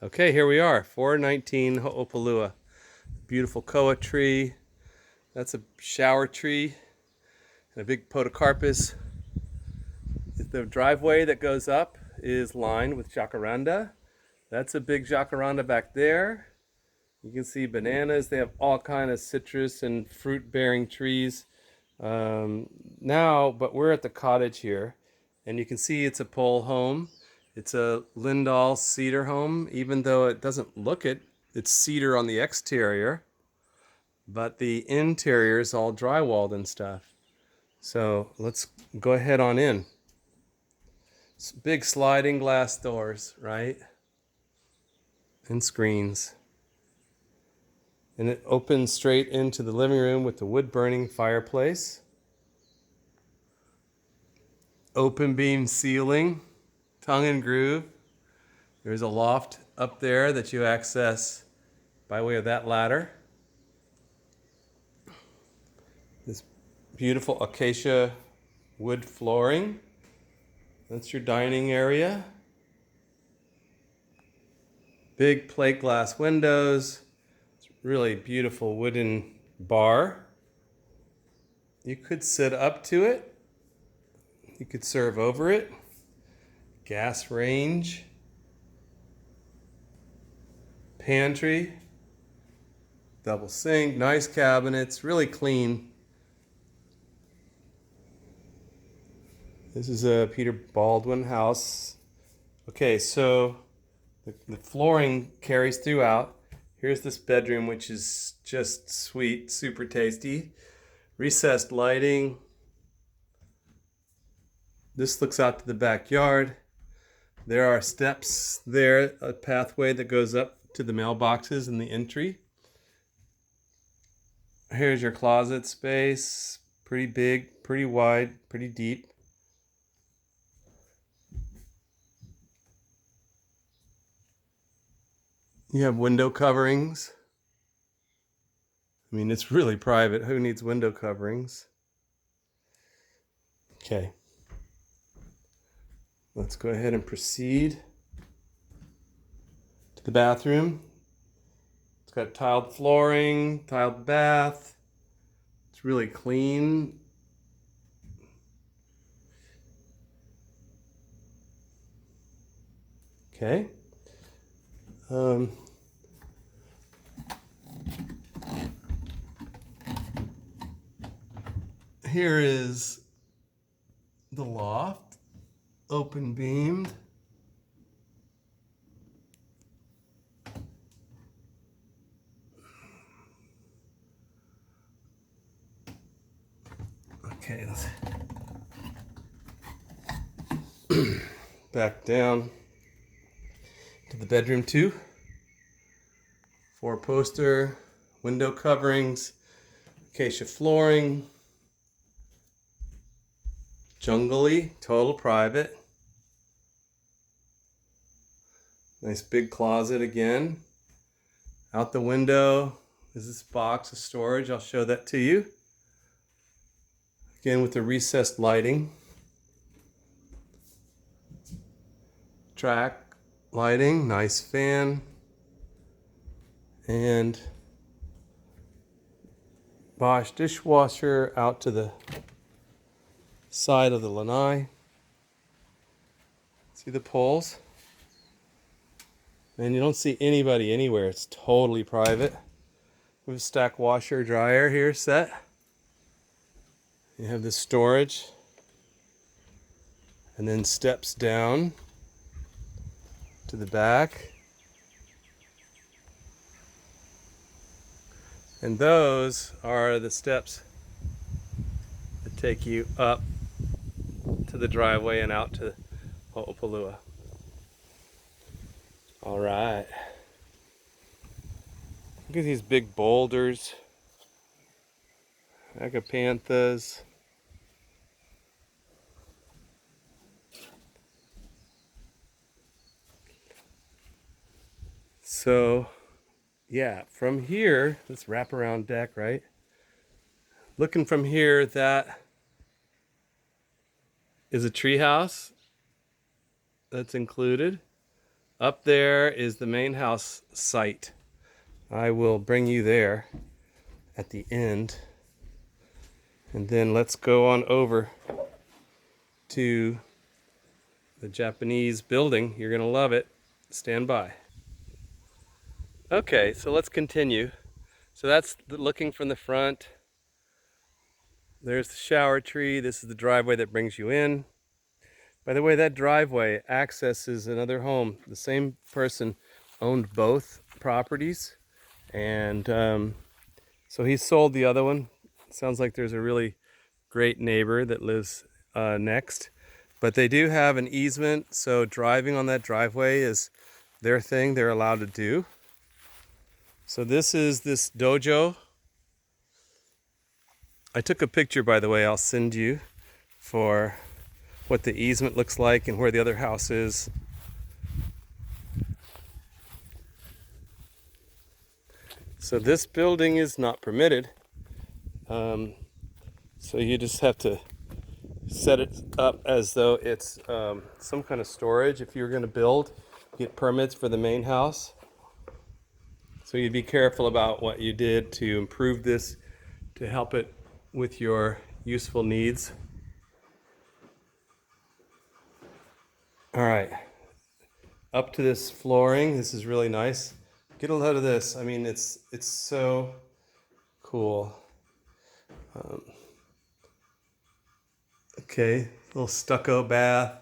Okay, here we are, 419 Ho'opalua. Beautiful koa tree. That's a shower tree and a big podocarpus. The driveway that goes up is lined with jacaranda. That's a big jacaranda back there. You can see bananas. They have all kind of citrus and fruit-bearing trees. But we're at the cottage here, and you can see it's a pole home. It's a Lindahl cedar home, even though it doesn't look it. It's cedar on the exterior, but the interior is all drywalled and stuff. So let's go ahead on in. It's big sliding glass doors, right? And screens. And it opens straight into the living room with the wood-burning fireplace. Open beam ceiling, tongue and groove. There's a loft up there that you access by way of that ladder. This beautiful acacia wood flooring. That's your dining area. Big plate glass windows. It's really beautiful wooden bar. You could sit up to it. You could serve over it. Gas range. Pantry. Double sink. Nice cabinets. Really clean. This is a Peter Baldwin house. Okay, so the flooring carries throughout. Here's this bedroom, which is just sweet, super tasty. Recessed lighting. This looks out to the backyard. There are steps there, a pathway that goes up to the mailboxes in the entry. Here's your closet space. Pretty big, pretty wide, pretty deep. You have window coverings. I mean, it's really private. Who needs window coverings? Okay. Let's go ahead and proceed to the bathroom. It's got tiled flooring, tiled bath. It's really clean. Okay. Here is the loft, open beamed. Okay, let's back down to the bedroom too. Four-poster, window coverings, acacia flooring, jungly, total private. Nice big closet again. Out the window is this box of storage. I'll show that to you. Again with the recessed lighting. Track lighting, nice fan. And Bosch dishwasher out to the side of the lanai. See the poles? And you don't see anybody anywhere. It's totally private. We have a stack washer dryer here set. You have the storage. And then steps down to the back. And those are the steps that take you up to the driveway and out to Ho'opalua. All right. Look at these big boulders. Agapanthus. So, yeah, from here, this wraparound deck, right? Looking from here, that is a treehouse that's included. Up there is the main house site. I will bring you there at the end. And then let's go on over to the Japanese building. You're going to love it. Stand by. Okay, so let's continue. So that's looking from the front. There's the shower tree. This is the driveway that brings you in. By the way, that driveway accesses another home. The same person owned both properties, and so he sold the other one. Sounds like there's a really great neighbor that lives next. But they do have an easement, so driving on that driveway is their thing. They're allowed to do. So this is this dojo. I took a picture, by the way, I'll send you, for what the easement looks like and where the other house is. So this building is not permitted. So you just have to set it up as though it's some kind of storage. If you're going to build, get permits for the main house. So you'd be careful about what you did to improve this, to help it with your useful needs. All right, up to this flooring. This is really nice. Get a load of this. I mean, it's so cool. Okay, little stucco bath,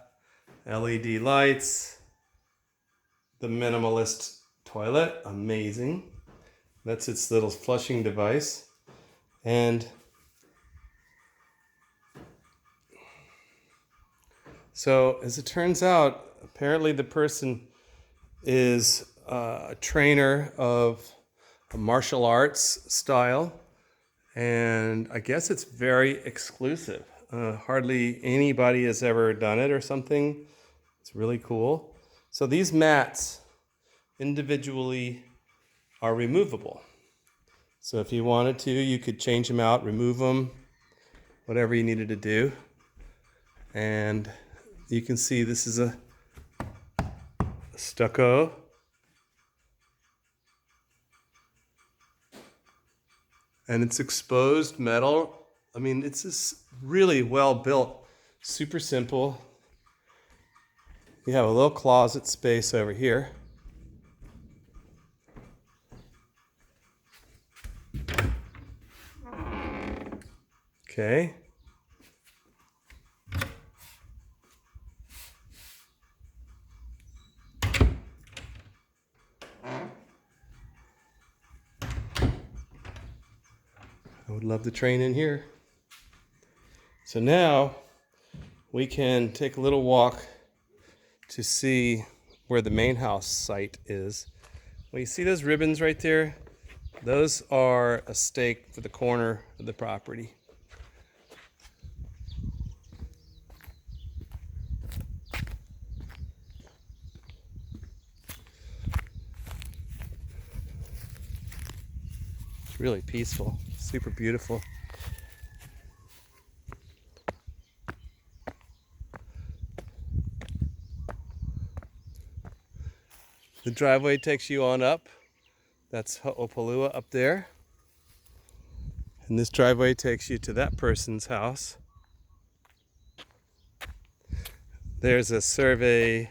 LED lights, the minimalist toilet, amazing. That's its little flushing device. And so, as it turns out, apparently the person is a trainer of a martial arts style, and I guess it's very exclusive. Hardly anybody has ever done it or something. It's really cool. So these mats individually are removable. So if you wanted to, you could change them out, remove them, whatever you needed to do. And you can see this is a stucco. And it's exposed metal. I mean, it's just really well built, super simple. You have a little closet space over here. Okay. I would love to train in here. So now we can take a little walk to see where the main house site is. Well, you see those ribbons right there? Those are a stake for the corner of the property. It's really peaceful, super beautiful. The driveway takes you on up. That's Ho'opolua up there. And this driveway takes you to that person's house. There's a survey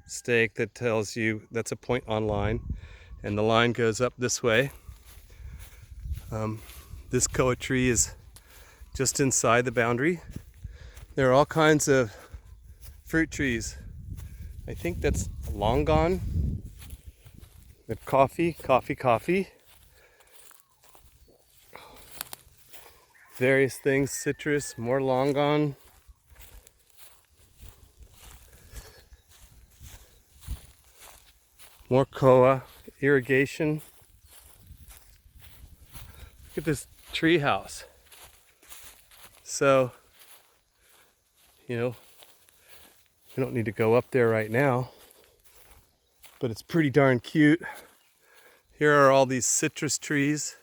stake that tells you that's a point on line, and the line goes up this way. This koa tree is just inside the boundary. There are all kinds of fruit trees. I think that's long gone. The coffee. Various things, citrus, more long gone. More koa, irrigation. Look at this tree house. So, you know, we don't need to go up there right now, but it's pretty darn cute. Here are all these citrus trees.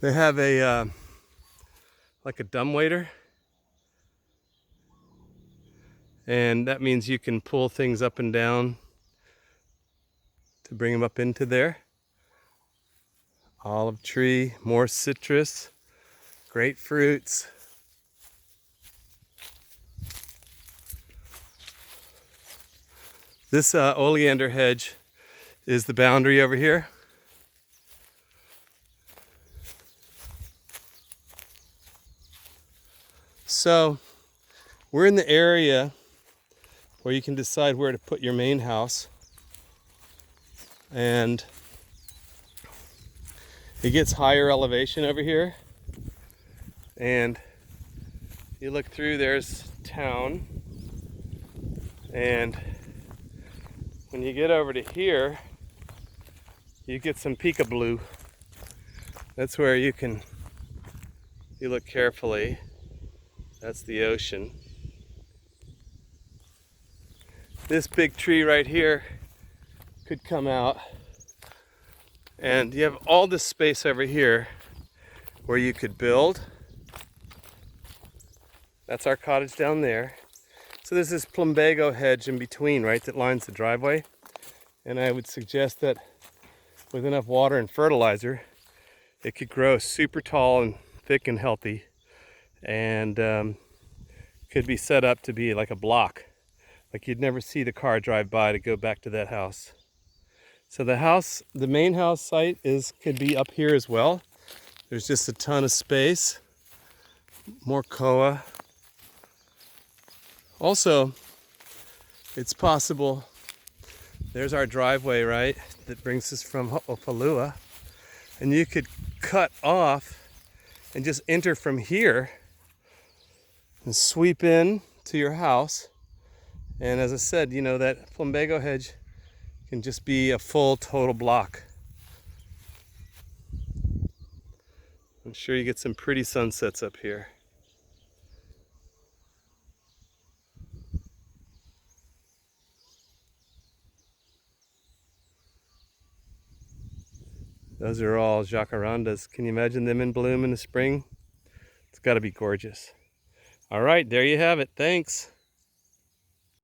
They have a like a dumbwaiter. And that means you can pull things up and down to bring them up into there. Olive tree, more citrus, grapefruits. This oleander hedge is the boundary over here. So we're in the area where you can decide where to put your main house. And it gets higher elevation over here. And you look through, there's town. And when you get over to here, you get some peekaboo. That's where you look carefully. That's the ocean. This big tree right here could come out, and you have all this space over here where you could build. That's our cottage down there. So there's this plumbago hedge in between, right, that lines the driveway. And I would suggest that with enough water and fertilizer, it could grow super tall and thick and healthy, and could be set up to be like a block. Like you'd never see the car drive by to go back to that house. So the main house site could be up here as well. There's just a ton of space. More koa. Also, it's possible, there's our driveway, right, that brings us from Ho'opalua. And you could cut off and just enter from here and sweep in to your house. And as I said, you know, that plumbago hedge can just be a full total block. I'm sure you get some pretty sunsets up here. Those are all jacarandas. Can you imagine them in bloom in the spring? It's got to be gorgeous. All right, there you have it. Thanks.